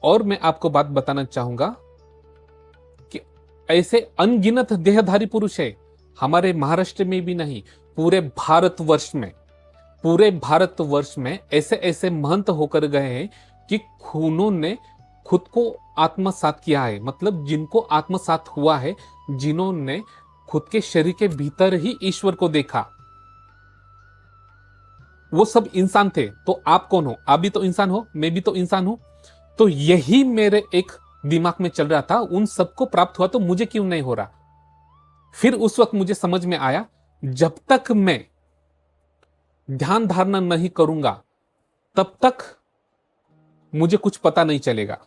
और मैं आपको बात बताना चाहूंगा कि ऐसे अनगिनत देहधारी पुरुष है, हमारे महाराष्ट्र में भी नहीं, पूरे भारतवर्ष में ऐसे ऐसे महंत होकर गए हैं कि उन्होंने खुद को आत्मसात किया है। मतलब जिनको आत्मसात हुआ है, जिन्होंने खुद के शरीर के भीतर ही ईश्वर को देखा, वो सब इंसान थे। तो आप कौन हो? आप भी तो इंसान हो, मैं भी तो इंसान हूं। तो यही मेरे एक दिमाग में चल रहा था, उन सबको प्राप्त हुआ तो मुझे क्यों नहीं हो रहा। फिर उस वक्त मुझे समझ में आया, जब तक मैं ध्यान धारणा नहीं करूंगा तब तक मुझे कुछ पता नहीं चलेगा।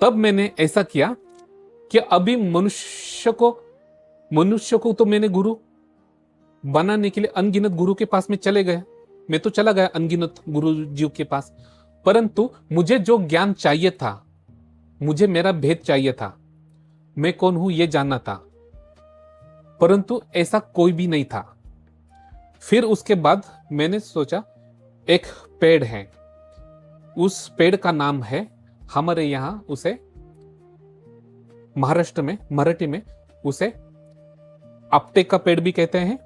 तब मैंने ऐसा किया कि अभी मनुष्य को तो मैंने गुरु बनाने के लिए अनगिनत गुरु के पास में चले गए। मैं तो चला गया अनगिनत गुरु जी के पास, परंतु मुझे जो ज्ञान चाहिए था, मुझे मेरा भेद चाहिए था, मैं कौन हूं यह जानना था, परंतु ऐसा कोई भी नहीं था। फिर उसके बाद मैंने सोचा, एक पेड़ है, उस पेड़ का नाम है, हमारे यहां उसे महाराष्ट्र में मराठी में उसे आपटे का पेड़ भी कहते हैं,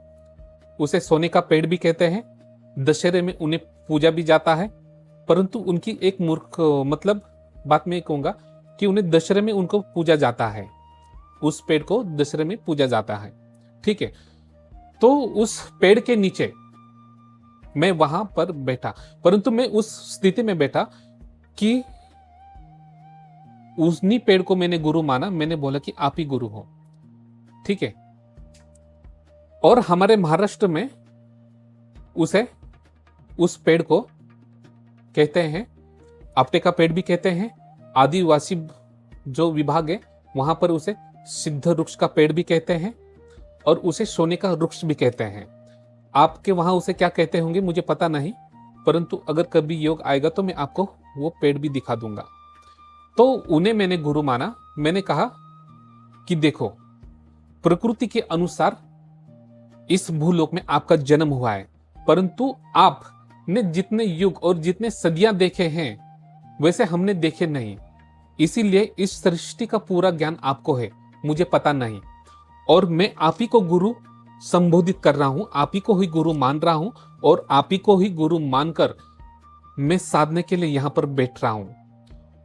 उसे सोने का पेड़ भी कहते हैं। दशहरे में उन्हें पूजा भी जाता है, परंतु उनकी एक मूर्ख मतलब बात मैं कहूंगा कि उन्हें दशहरे में उनको पूजा जाता है, उस पेड़ को दशहरे में पूजा जाता है। ठीक है, तो उस पेड़ के नीचे मैं वहां पर बैठा, परंतु मैं उस स्थिति में बैठा कि उन्हीं पेड़ को मैंने गुरु माना। मैंने बोला कि आप ही गुरु हो। ठीक है, और हमारे महाराष्ट्र में उस पेड़ को कहते हैं, आपटे का पेड़ भी कहते हैं। आदिवासी जो विभाग है वहां पर उसे सिद्ध वृक्ष का पेड़ भी कहते हैं, और उसे सोने का वृक्ष भी कहते हैं। आपके वहां उसे क्या कहते होंगे मुझे पता नहीं, परंतु अगर कभी योग आएगा तो मैं आपको वो पेड़ भी दिखा दूंगा। तो उन्हें मैंने गुरु माना। मैंने कहा कि देखो, प्रकृति के अनुसार इस भूलोक में आपका जन्म हुआ है, परंतु आपने जितने युग और जितने सदियां देखे हैं वैसे हमने देखे नहीं, इसीलिए इस सृष्टि का पूरा ज्ञान आपको है, मुझे पता नहीं। और मैं आप ही को गुरु संबोधित कर रहा हूं, आप ही को ही गुरु मान रहा हूं, और आप ही को ही गुरु मानकर मैं साधने के लिए यहां पर बैठ रहा हूं।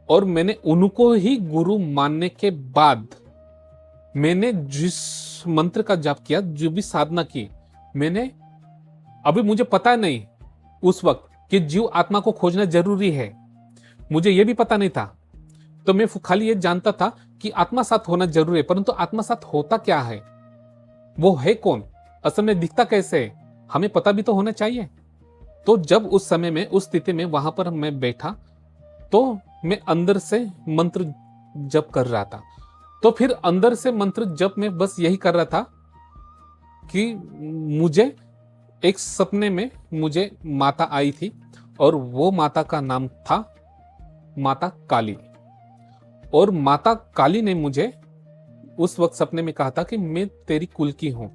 और मैंने उनको ही गुरु मानने के बाद मैंने जिस मंत्र का जाप किया, जो भी साधना की, मैंने अभी मुझे पता नहीं उस वक्त कि जीव आत्मा को खोजना जरूरी है, मुझे यह भी पता नहीं था। तो मैं खाली ये जानता था कि आत्मा साथ होना जरूरी है, परंतु आत्मा साथ होता क्या है, वो है कौन, असल में दिखता कैसे है, हमें पता भी तो होना चाहिए। तो जब उस समय में उस स्थिति में वहां पर मैं बैठा तो मैं अंदर से मंत्र जप कर रहा था। तो फिर अंदर से मंत्र जप में बस यही कर रहा था कि मुझे एक सपने में मुझे माता आई थी, और वो माता का नाम था माता काली। और माता काली ने मुझे उस वक्त सपने में कहा था कि मैं तेरी कुल की हूं,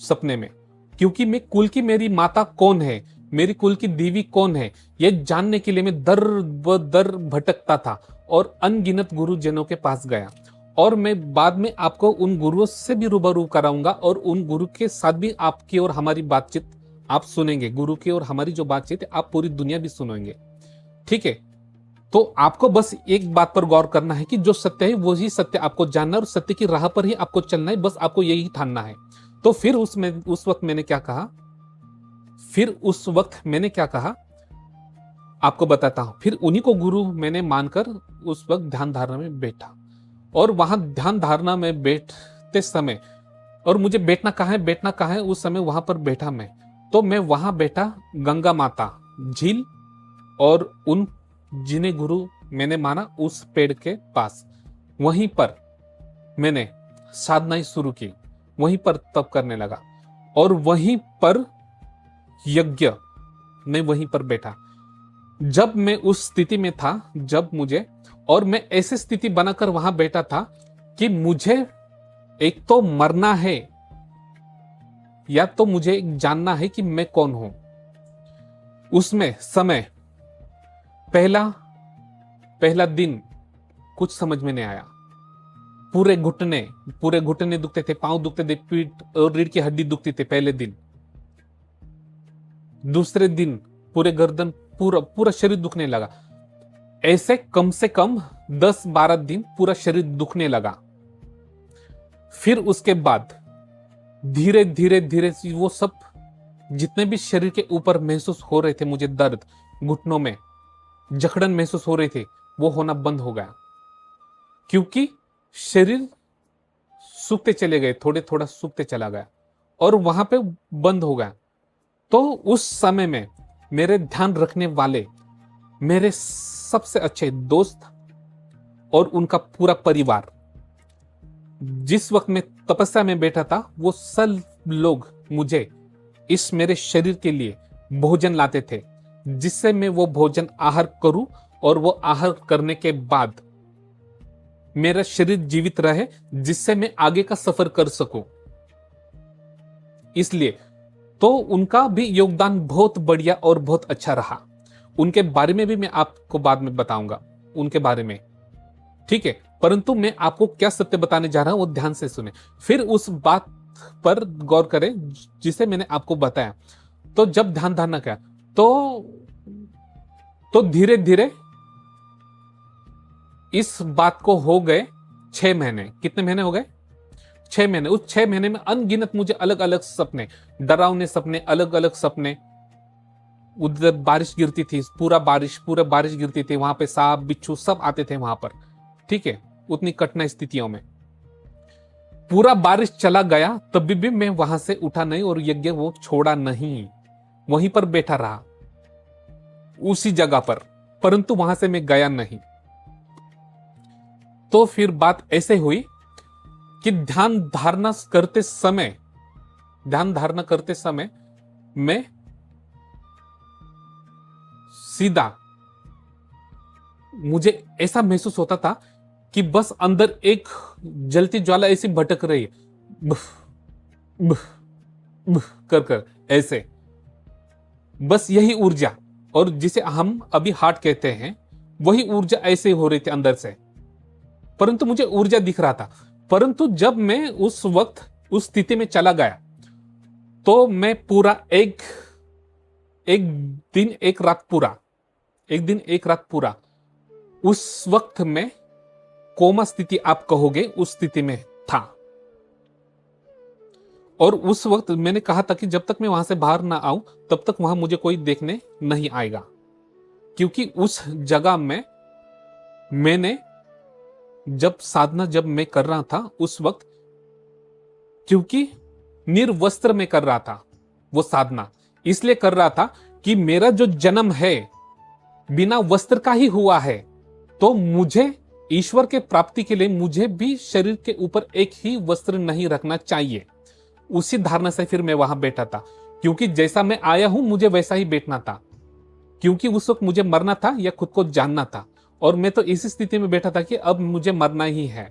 सपने में। क्योंकि मैं कुल की, मेरी माता कौन है, मेरी कुल की देवी कौन है, यह जानने के लिए मैं दर ब दर भटकता था और अनगिनत गुरुजनों के पास गया। और मैं बाद में आपको उन गुरुओं से भी रूबरू कराऊंगा, और उन गुरु के साथ भी आपकी और हमारी बातचीत आप सुनेंगे। गुरु की और हमारी जो बातचीत है आप पूरी दुनिया भी सुनेंगे। ठीक है, तो आपको बस एक बात पर गौर करना है कि जो सत्य है वही सत्य आपको जानना है, और सत्य की राह पर ही आपको चलना है, बस आपको यही ठानना है। तो फिर उस वक्त मैंने क्या कहा आपको बताता हूं। फिर उन्हीं को गुरु मैंने मानकर उस वक्त ध्यान धारणा में बैठा, और वहां ध्यान धारणा में बैठते समय, और मुझे बैठना कहाँ है उस समय वहां पर बैठा मैं, तो मैं वहां बैठा गंगा माता, झील, और उन जिन्हें गुरु मैंने माना उस पेड़ के पास, वहीं पर मैंने साधना शुरू की, वहीं पर तप करने लगा, और वहीं पर यज्ञ, मैं वहीं पर बैठा। जब मैं उस स्थिति में था, जब मुझे, और मैं ऐसी स्थिति बनाकर वहां बैठा था कि मुझे एक तो मरना है, या तो मुझे जानना है कि मैं कौन हूं। उसमें समय, पहला पहला दिन कुछ समझ में नहीं आया। पूरे घुटने दुखते थे, पांव दुखते थे, पीठ और रीढ़ की हड्डी दुखती थी पहले दिन। दूसरे दिन पूरे गर्दन, पूरा शरीर दुखने लगा। ऐसे कम से कम 10-12 दिन पूरा शरीर दुखने लगा। फिर उसके बाद धीरे धीरे धीरे वो सब जितने भी शरीर के ऊपर महसूस हो रहे थे मुझे, दर्द, घुटनों में जकड़न महसूस हो रही थी, वो होना बंद हो गया। क्योंकि शरीर सूखते चले गए, थोड़ा सूखते चला गया और वहां पे बंद हो गया। तो उस समय में मेरे ध्यान रखने वाले मेरे सबसे अच्छे दोस्त और उनका पूरा परिवार, जिस वक्त मैं तपस्या में बैठा था, वो सब लोग मुझे इस मेरे शरीर के लिए भोजन लाते थे, जिससे मैं वो भोजन आहार करूं और वो आहार करने के बाद मेरा शरीर जीवित रहे, जिससे मैं आगे का सफर कर सकूं। इसलिए तो उनका भी योगदान बहुत बढ़िया और बहुत अच्छा रहा। उनके बारे में भी मैं आपको बाद में बताऊंगा, उनके बारे में, ठीक है। परंतु मैं आपको क्या सत्य बताने जा रहा हूं वो ध्यान से सुने, फिर उस बात पर गौर करें जिसे मैंने आपको बताया। तो जब ध्यान धारणा किया तो धीरे धीरे इस बात को हो गए 6 महीने। कितने महीने हो गए? 6 महीने। उस 6 महीने में अनगिनत मुझे अलग अलग सपने, डरावने सपने, अलग अलग सपने। उधर बारिश गिरती थी, पूरा बारिश गिरती थी, वहां पे सांप बिच्छू सब आते थे वहां पर, ठीक है। उतनी कठिन स्थितियों में पूरा बारिश चला गया, तब भी मैं वहां से उठा नहीं और यज्ञ वो छोड़ा नहीं, वहीं पर बैठा रहा उसी जगह पर, परंतु वहां से मैं गया नहीं। तो फिर बात ऐसे हुई कि ध्यान धारणा करते समय मैं सीधा, मुझे ऐसा महसूस होता था कि बस अंदर एक जलती ज्वाला ऐसी भटक रही है, बुफ, बुफ, बुफ कर ऐसे, बस यही ऊर्जा, और जिसे हम अभी हार्ट कहते हैं, वही ऊर्जा ऐसे हो रही थी अंदर से। परंतु मुझे ऊर्जा दिख रहा था। परंतु जब मैं उस वक्त उस स्थिति में चला गया, तो मैं पूरा एक दिन एक रात पूरा उस वक्त में कोमा स्थिति आप कहोगे, उस स्थिति में था। और उस वक्त मैंने कहा था कि जब तक मैं वहां से बाहर ना आऊं तब तक वहां मुझे कोई देखने नहीं आएगा, क्योंकि उस जगह में मैंने जब मैं कर रहा था उस वक्त, क्योंकि निर्वस्त्र में कर रहा था वो साधना, इसलिए कर रहा था कि मेरा जो जन्म है बिना वस्त्र का ही हुआ है, तो मुझे ईश्वर के प्राप्ति के लिए मुझे भी शरीर के ऊपर एक ही वस्त्र नहीं रखना चाहिए। उसी धारणा से फिर मैं वहां बैठा था, क्योंकि जैसा मैं आया हूं मुझे वैसा ही बैठना था, क्योंकि उस वक्त मुझे मरना था या खुद को जानना था, और मैं तो इसी स्थिति में बैठा था कि अब मुझे मरना ही है।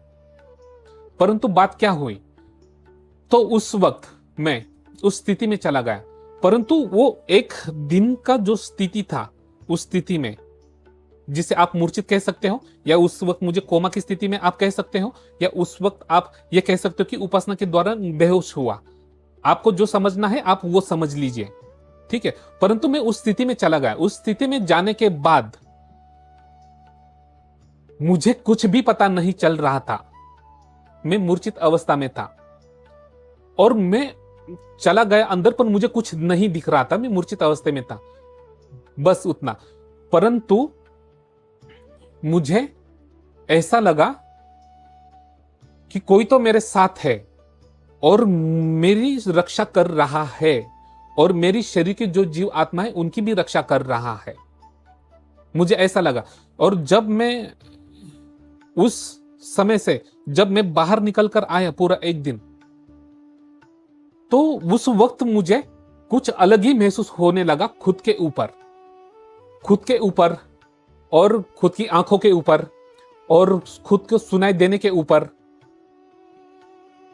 परंतु बात क्या हुई, तो उस वक्त मैं उस स्थिति में चला गया, परंतु वो एक दिन का जो स्थिति था, उस स्थिति में जिसे आप मूर्छित कह सकते हो, या उस वक्त मुझे कोमा की स्थिति में आप कह सकते हो, या उस वक्त आप ये कह सकते हो कि उपासना के द्वारा बेहोश हुआ। आपको जो समझना है आप वो समझ लीजिए, ठीक है। परंतु मैं उस स्थिति में चला गया। उस स्थिति में जाने के बाद मुझे कुछ भी पता नहीं चल रहा था, मैं मूर्छित अवस्था में था और मैं चला गया अंदर, पर मुझे कुछ नहीं दिख रहा था, मैं मूर्छित अवस्था में था, बस उतना। परंतु मुझे ऐसा लगा कि कोई तो मेरे साथ है और मेरी रक्षा कर रहा है, और मेरी शरीर की जो जीव आत्मा है उनकी भी रक्षा कर रहा है, मुझे ऐसा लगा। और जब मैं उस समय से जब मैं बाहर निकल कर आया पूरा एक दिन, तो उस वक्त मुझे कुछ अलग ही महसूस होने लगा खुद के ऊपर और खुद की आंखों के ऊपर और खुद को सुनाई देने के ऊपर।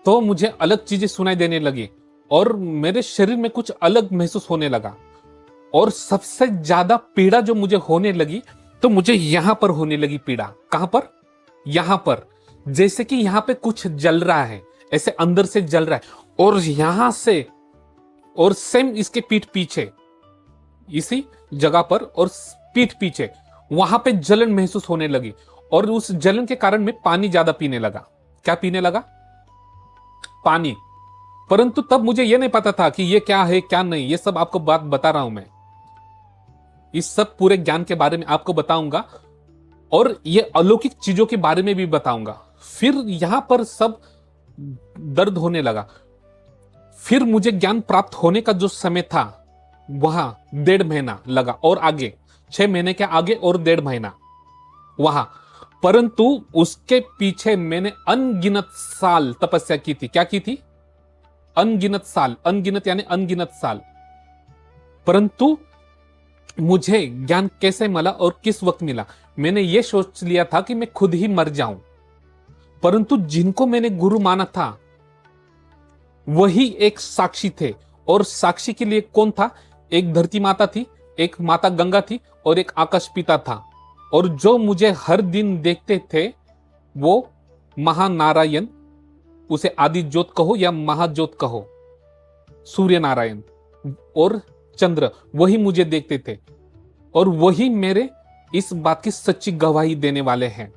तो मुझे अलग चीजें सुनाई देने लगी और मेरे शरीर में कुछ अलग महसूस होने लगा, और सबसे ज्यादा पीड़ा जो मुझे होने लगी तो मुझे यहां पर होने लगी पीड़ा। कहां पर? यहां पर, जैसे कि यहां पे कुछ जल रहा है, ऐसे अंदर से जल रहा है, और यहां से, और सेम इसके पीठ पीछे, इसी जगह पर और पीठ पीछे वहां पे जलन महसूस होने लगी। और उस जलन के कारण मैं पानी ज्यादा पीने लगा। क्या पीने लगा? पानी। परंतु तब मुझे यह नहीं पता था कि यह क्या है क्या नहीं। ये सब आपको बात बता रहा हूं मैं, इस सब पूरे ज्ञान के बारे में आपको बताऊंगा, और ये अलौकिक चीजों के बारे में भी बताऊंगा। फिर यहां पर सब दर्द होने लगा। फिर मुझे ज्ञान प्राप्त होने का जो समय था, वहां 1.5 महीना लगा, और आगे 6 महीने के आगे और 1.5 महीना वहां। परंतु उसके पीछे मैंने अनगिनत साल तपस्या की थी। क्या की थी? अनगिनत साल। अनगिनत यानी अनगिनत साल। परंतु मुझे ज्ञान कैसे मिला और किस वक्त मिला? मैंने यह सोच लिया था कि मैं खुद ही मर जाऊं। परंतु जिनको मैंने गुरु माना था वही एक साक्षी थे। और साक्षी के लिए कौन था? एक धरती माता थी, एक माता गंगा थी, और एक आकाश पिता था। और जो मुझे हर दिन देखते थे वो महानारायण, उसे आदि ज्योत कहो या महाज्योत कहो, सूर्य नारायण और चंद्र, वही मुझे देखते थे। और वही मेरे इस बात की सच्ची गवाही देने वाले हैं।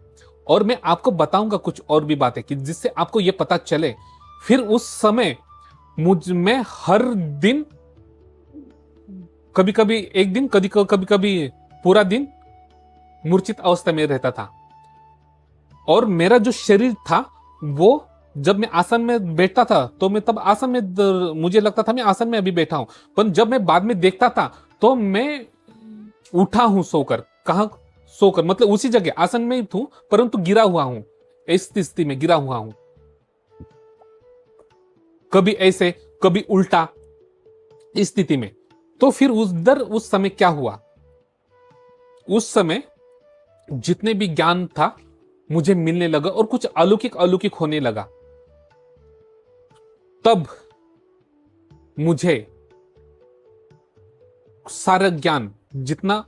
और मैं आपको बताऊंगा कुछ और भी बातें कि जिससे आपको यह पता चले। फिर उस समय मुझ में हर दिन, कभी कभी एक दिन, कभी कभी पूरा दिन मूर्छित अवस्था में रहता था। और मेरा जो शरीर था वो, जब मैं आसन में बैठता था तो मैं तब आसन में, मुझे लगता था मैं आसन में अभी बैठा हूं। पर जब मैं बाद में देखता था तो मैं उठा हूं सोकर। कहां सोकर? मतलब उसी जगह आसन में ही हूं, परंतु गिरा हुआ हूं, इस स्थिति में गिरा हुआ हूं। कभी ऐसे, कभी उल्टा इस स्थिति में। तो फिर उस समय क्या हुआ? उस समय जितने भी ज्ञान था मुझे मिलने लगा और कुछ अलौकिक अलौकिक होने लगा। तब मुझे सारा ज्ञान, जितना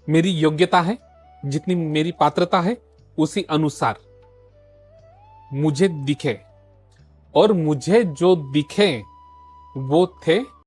मेरी योग्यता है, जितनी मेरी पात्रता है, उसी अनुसार मुझे दिखे। और मुझे जो दिखे वो थे